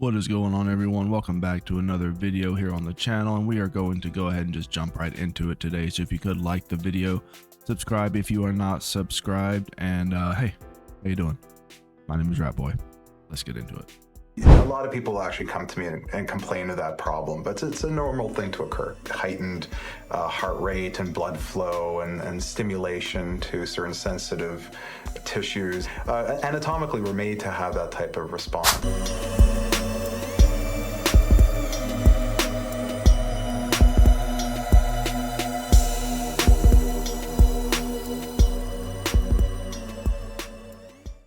What is going on, everyone? Welcome back to another video here on the channel, and we are going to go ahead and just jump right into it today. So if you could like the video, subscribe if you are not subscribed, and hey, how you doing? My name is Ratboy. Let's get into it. A lot of people actually come to me and complain of that problem, but it's a normal thing to occur. Heightened heart rate and blood flow and stimulation to certain sensitive tissues. Anatomically, we're made to have that type of response.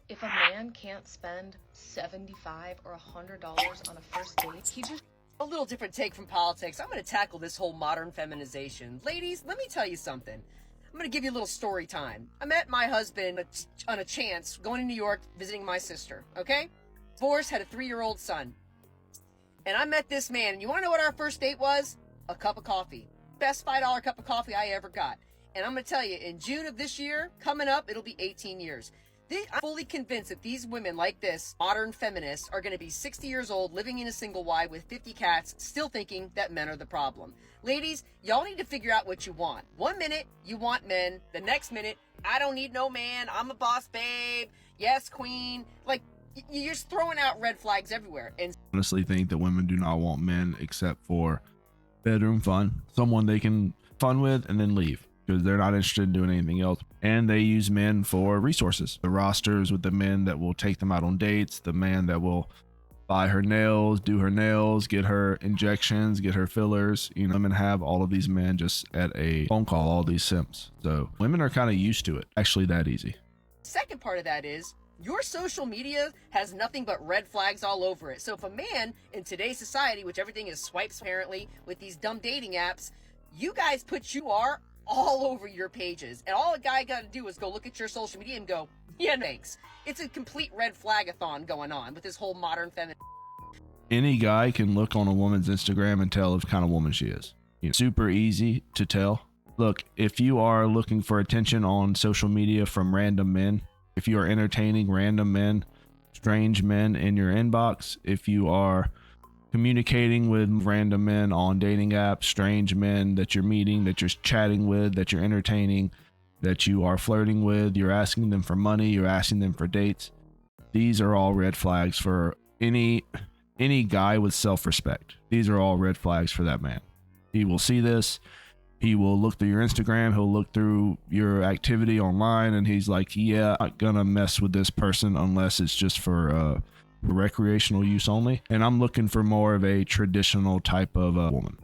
If a man can't spend $75 or $100 on a first date, he just... A little different take from politics. I'm going to tackle this whole modern feminization. Ladies, let me tell you something. I'm going to give you a little story time. I met my husband on a chance going to New York visiting my sister, okay? Divorced, had a 3-year-old son. And I met this man, and you want to know what our first date was? A cup of coffee. Best $5 cup of coffee I ever got. And I'm going to tell you, in June of this year, coming up, it'll be 18 years. I'm fully convinced that these women like this, modern feminists, are going to be 60 years old, living in a single wide with 50 cats, still thinking that men are the problem. Ladies, y'all need to figure out what you want. 1 minute, you want men. The next minute, I don't need no man. I'm a boss babe. Yes, queen. Like, you're just throwing out red flags everywhere. And Honestly think that women do not want men except for bedroom fun, someone they can fun with and then leave, because they're not interested in doing anything else. And they use men for resources. The rosters with the men that will take them out on dates, the man that will buy her nails, do her nails, get her injections, get her fillers. You know, women have all of these men just at a phone call, all these simps. So women are kind of used to it. Actually, that easy. second part of that is, your social media has nothing but red flags all over it. So if a man in today's society, which everything is swipes apparently with these dumb dating apps, you guys put you are all over your pages. And all a guy got to do is go look at your social media and go, yeah, thanks. It's a complete red flagathon going on with this whole modern feminine. Any guy can look on a woman's Instagram and tell what kind of woman she is. You know, super easy to tell. Look, if you are looking for attention on social media from random men, if you are entertaining random men, strange men in your inbox, if you are communicating with random men on dating apps, strange men that you're meeting, that you're chatting with, that you're entertaining, that you are flirting with, you're asking them for money, you're asking them for dates, these are all red flags for any guy with self-respect. These are all red flags for that man. He will see this. He will look through your Instagram. He'll look through your activity online, and he's like, yeah, I'm not gonna mess with this person unless it's just for recreational use only. And I'm looking for more of a traditional type of woman.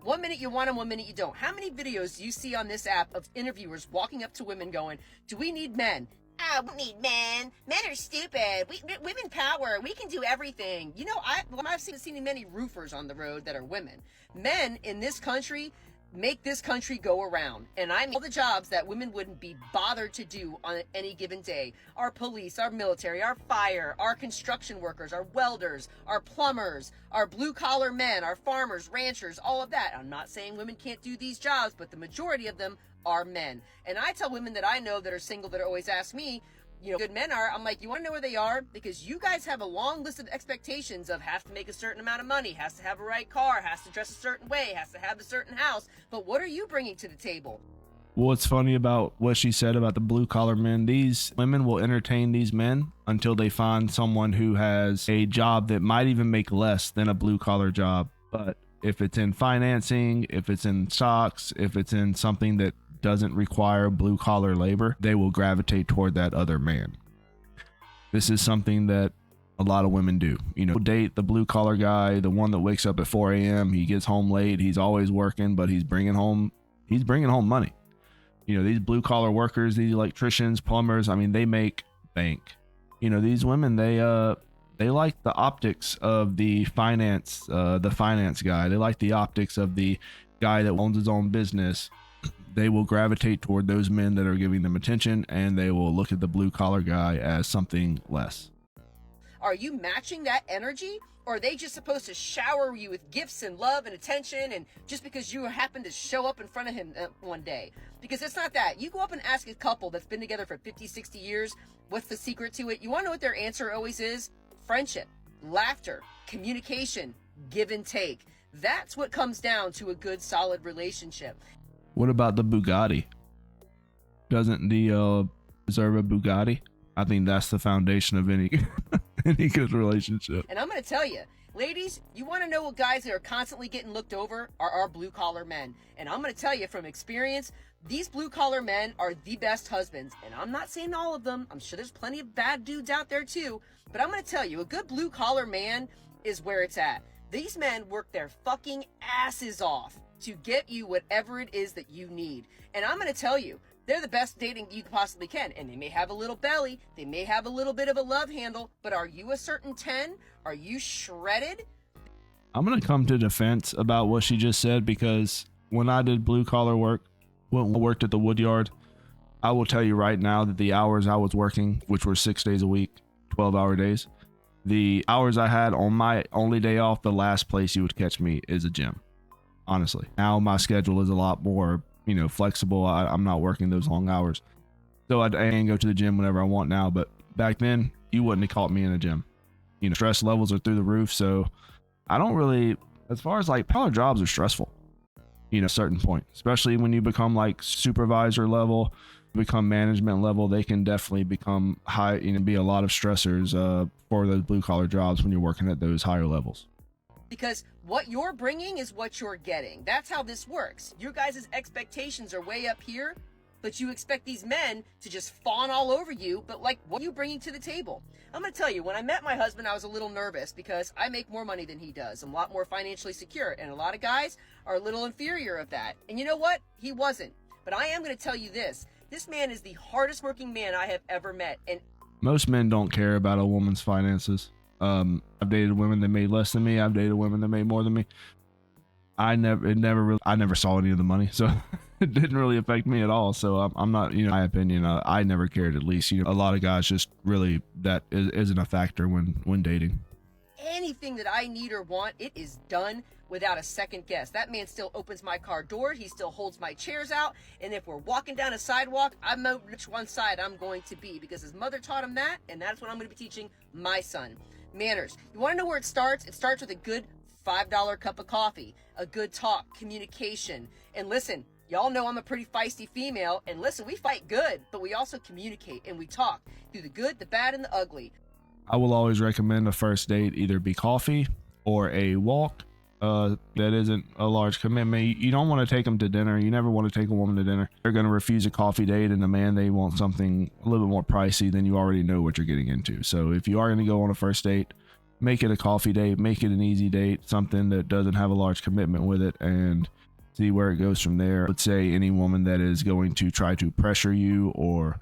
1 minute you want them, 1 minute you don't. How many videos do you see on this app of interviewers walking up to women going, do we need men? Ah, we need men. Men are stupid. Women power. We can do everything. You know, I've seen many roofers on the road that are women. Men in this country make this country go around. And I mean all the jobs that women wouldn't be bothered to do on any given day. Our police, our military, our fire, our construction workers, our welders, our plumbers, our blue-collar men, our farmers, ranchers, all of that. I'm not saying women can't do these jobs, but the majority of them are men. And I tell women that I know that are single that always ask me, you know, good men are, I'm like, you want to know where they are? Because you guys have a long list of expectations of has to make a certain amount of money, has to have a right car, has to dress a certain way, has to have a certain house. But what are you bringing to the table? What's funny about what she said about the blue collar men, these women will entertain these men until they find someone who has a job that might even make less than a blue collar job. But if it's in financing, if it's in stocks, if it's in something that doesn't require blue collar labor, they will gravitate toward that other man. This is something that a lot of women do. You know, date the blue collar guy, the one that wakes up at 4 a.m. He gets home late. He's always working, but he's bringing home money. You know, these blue collar workers, these electricians, plumbers, I mean, they make bank. You know, these women, they like the optics of the finance guy. They like the optics of the guy that owns his own business. They will gravitate toward those men that are giving them attention, and they will look at the blue collar guy as something less. Are you matching that energy? Or are they just supposed to shower you with gifts and love and attention, and just because you happen to show up in front of him one day? Because it's not that. You go up and ask a couple that's been together for 50, 60 years, what's the secret to it? You want to know what their answer always is? Friendship. laughter, communication, give and take. That's what comes down to a good, solid relationship. What about the Bugatti? Doesn't the deserve a Bugatti? I think that's the foundation of any any good relationship. And I'm going to tell you, ladies, you want to know what guys that are constantly getting looked over are our blue-collar men. And I'm going to tell you from experience, these blue-collar men are the best husbands. And I'm not saying all of them. I'm sure there's plenty of bad dudes out there too. But I'm going to tell you, a good blue-collar man is where it's at. These men work their fucking asses off to get you whatever it is that you need. And I'm going to tell you, they're the best dating you possibly can. And they may have a little belly. They may have a little bit of a love handle. But are you a certain 10? Are you shredded? I'm going to come to defense about what she just said, because when I did blue collar work, when I worked at the woodyard, I will tell you right now that the hours I was working, which were 6 days a week, 12-hour days, the hours I had on my only day off, the last place you would catch me is a gym. Honestly, now my schedule is a lot more, flexible. I'm not working those long hours, so I can go to the gym whenever I want now. But back then, you wouldn't have caught me in a gym. Stress levels are through the roof, so I don't really, as far as like power jobs are stressful, a certain point, especially when you become like supervisor level, become management level, they can definitely become high, be a lot of stressors for those blue collar jobs when you're working at those higher levels. Because what you're bringing is what you're getting. That's how this works. Your guys' expectations are way up here, but you expect these men to just fawn all over you. But like, what are you bringing to the table? I'm going to tell you, when I met my husband, I was a little nervous because I make more money than he does. I'm a lot more financially secure. And a lot of guys are a little inferior of that. And you know what? He wasn't. But I am going to tell you this. This man is the hardest working man I have ever met. And most men don't care about a woman's finances. I've dated women that made less than me. I've dated women that made more than me. I never saw any of the money, so it didn't really affect me at all. So I'm not, my opinion, I never cared. At least, a lot of guys just really, that isn't a factor when dating. Anything that I need or want, it is done without a second guess. That man still opens my car door. He still holds my chairs out. And if we're walking down a sidewalk, I know which one side I'm going to be, because his mother taught him that. And that's what I'm going to be teaching my son. Manners. You want to know where it starts? It starts with a good $5 cup of coffee, a good talk, communication. And listen, y'all know I'm a pretty feisty female. And listen, we fight good, but we also communicate and we talk through the good, the bad, and the ugly. I will always recommend a first date either be coffee or a walk. That isn't a large commitment. You don't want to take them to dinner. You never want to take a woman to dinner. They're going to refuse a coffee date, and the man, they want something a little bit more pricey, than you already know what you're getting into. So if you are going to go on a first date, make it a coffee date, make it an easy date, something that doesn't have a large commitment with it, and see where it goes from there. I would say any woman that is going to try to pressure you or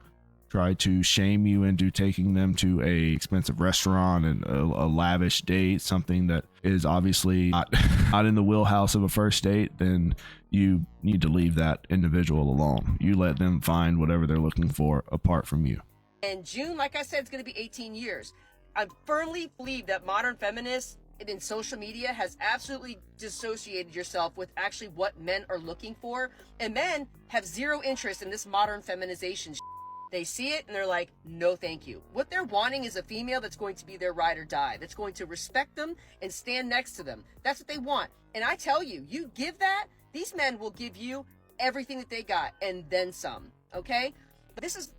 try to shame you into taking them to a expensive restaurant and a lavish date, something that is obviously not in the wheelhouse of a first date, then you need to leave that individual alone. You let them find whatever they're looking for apart from you. And June, like I said, it's going to be 18 years. I firmly believe that modern feminists in social media has absolutely dissociated yourself with actually what men are looking for. And men have zero interest in this modern feminization shit. They see it and they're like, no, thank you. What they're wanting is a female that's going to be their ride or die, that's going to respect them and stand next to them. That's what they want. And I tell you, you give that, these men will give you everything that they got and then some, okay? But this is,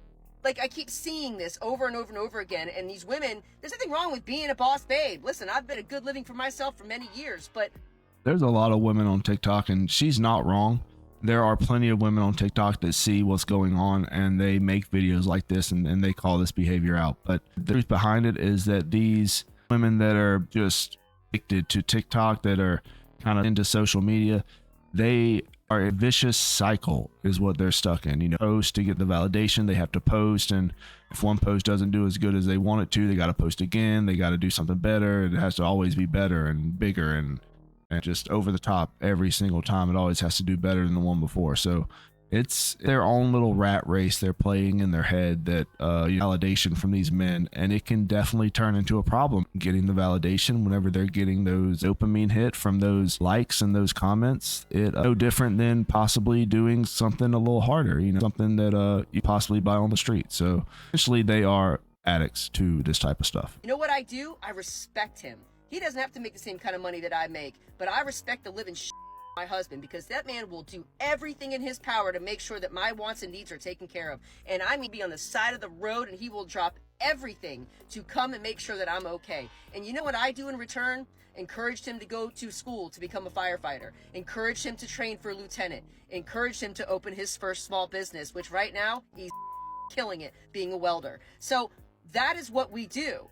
like, I keep seeing this over and over and over again. And these women, there's nothing wrong with being a boss babe. Listen, I've been a good living for myself for many years, but there's a lot of women on TikTok, and she's not wrong. There are plenty of women on TikTok that see what's going on and they make videos like this and they call this behavior out. But the truth behind it is that these women that are just addicted to TikTok, that are kind of into social media, they are a vicious cycle is what they're stuck in. Post to get the validation, they have to post. And if one post doesn't do as good as they want it to, they got to post again. They got to do something better. It has to always be better and bigger and just over the top every single time. It always has to do better than the one before. So it's their own little rat race they're playing in their head, that validation from these men, and it can definitely turn into a problem getting the validation whenever they're getting those dopamine hit from those likes and those comments. It's no different than possibly doing something a little harder, something that you possibly buy on the street. So essentially they are addicts to this type of stuff. You know what I do? I respect him. He doesn't have to make the same kind of money that I make, but I respect the living shit out of my husband, because that man will do everything in his power to make sure that my wants and needs are taken care of. And I may be on the side of the road and he will drop everything to come and make sure that I'm okay. And you know what I do in return? Encouraged him to go to school to become a firefighter, encouraged him to train for a lieutenant, encouraged him to open his first small business, which right now he's killing it being a welder. So that is what we do.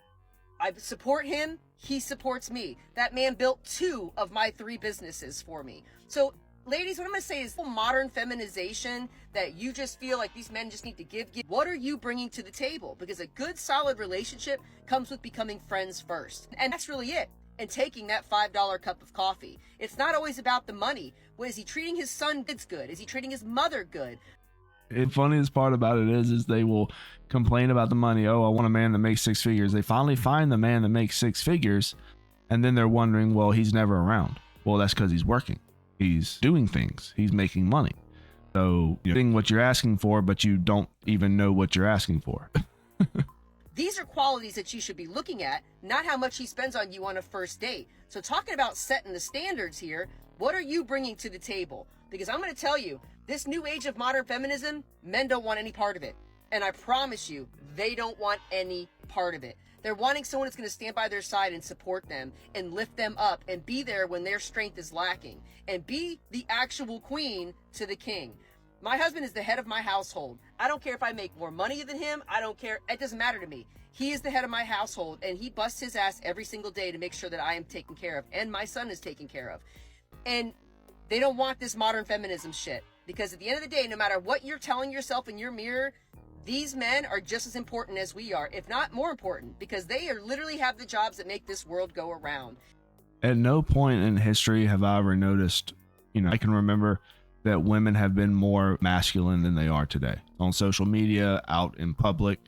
I support him, he supports me. That man built 2 of my 3 businesses for me. So ladies, what I'm going to say is modern feminization that you just feel like these men just need to give. What are you bringing to the table? Because a good, solid relationship comes with becoming friends first. And that's really it. And taking that $5 cup of coffee. It's not always about the money. Well, is he treating his son good? Is he treating his mother good? The funniest part about it is they will complain about the money. Oh, I want a man that makes 6 figures. They finally find the man that makes 6 figures, and then they're wondering, well, he's never around. Well, that's because he's working. He's doing things. He's making money. So you're getting what you're asking for, but you don't even know what you're asking for. These are qualities that you should be looking at, not how much he spends on you on a first date. So talking about setting the standards here, what are you bringing to the table? Because I'm going to tell you, this new age of modern feminism, men don't want any part of it. And I promise you, they don't want any part of it. They're wanting someone that's going to stand by their side and support them and lift them up and be there when their strength is lacking and be the actual queen to the king. My husband is the head of my household. I don't care if I make more money than him. I don't care. It doesn't matter to me. He is the head of my household, and he busts his ass every single day to make sure that I am taken care of and my son is taken care of. And they don't want this modern feminism shit, because at the end of the day, no matter what you're telling yourself in your mirror, these men are just as important as we are, if not more important, because they are literally have the jobs that make this world go around. At no point in history have I ever noticed, I can remember that women have been more masculine than they are today. On social media, out in public,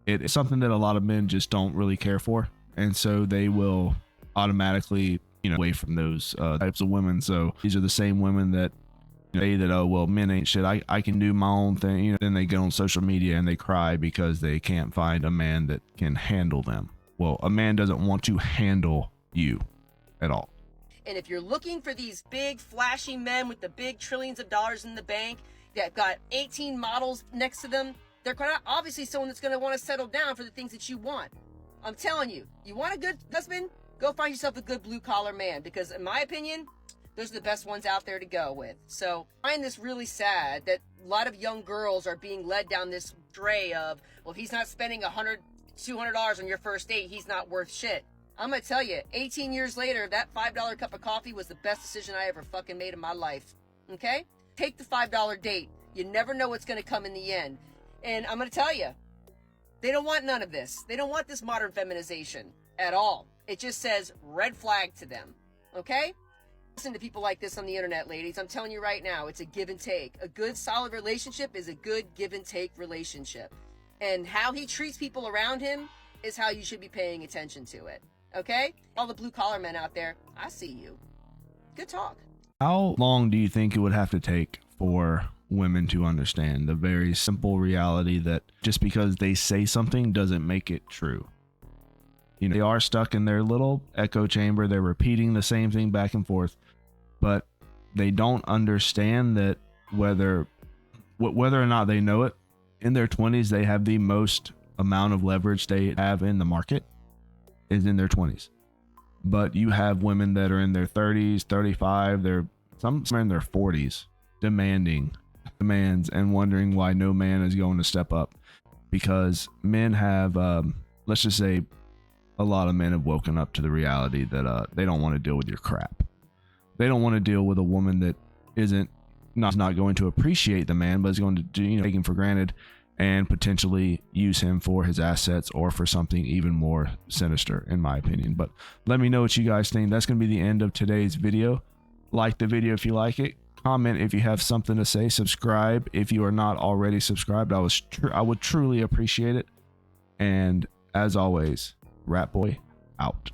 it's something that a lot of men just don't really care for. And so they will automatically, away from those types of women. So these are the same women that say that, oh, well, men ain't shit. I can do my own thing. Then they get on social media and they cry because they can't find a man that can handle them. Well, a man doesn't want to handle you at all. And if you're looking for these big, flashy men with the big trillions of dollars in the bank that got 18 models next to them, they're obviously someone that's going to want to settle down for the things that you want. I'm telling you, you want a good husband? Go find yourself a good blue-collar man, because in my opinion, those are the best ones out there to go with. So I find this really sad that a lot of young girls are being led down this stray of, well, if he's not spending $100, $200 on your first date, he's not worth shit. I'm going to tell you, 18 years later, that $5 cup of coffee was the best decision I ever fucking made in my life. Okay? Take the $5 date. You never know what's going to come in the end. And I'm going to tell you, they don't want none of this. They don't want this modern feminization at all. It just says red flag to them. Okay? Listen to people like this on the internet, ladies. I'm telling you right now, it's a give and take. A good, solid relationship is a good give and take relationship. And how he treats people around him is how you should be paying attention to it. Okay? All the blue-collar men out there, I see you. Good talk. How long do you think it would have to take for women to understand the very simple reality that just because they say something doesn't make it true? They are stuck in their little echo chamber. They're repeating the same thing back and forth, but they don't understand that whether or not they know it, in their 20s, they have the most amount of leverage they have in the market is in their 20s. But you have women that are in their 30s, 35, some are in their 40s, demands and wondering why no man is going to step up, because men have, let's just say, a lot of men have woken up to the reality that they don't want to deal with your crap. They don't want to deal with a woman that not going to appreciate the man, but is going to take him for granted and potentially use him for his assets or for something even more sinister, in my opinion. But let me know what you guys think. That's going to be the end of today's video. Like the video if you like it. Comment if you have something to say. Subscribe if you are not already subscribed. I would truly appreciate it. And as always, Rat Boy out.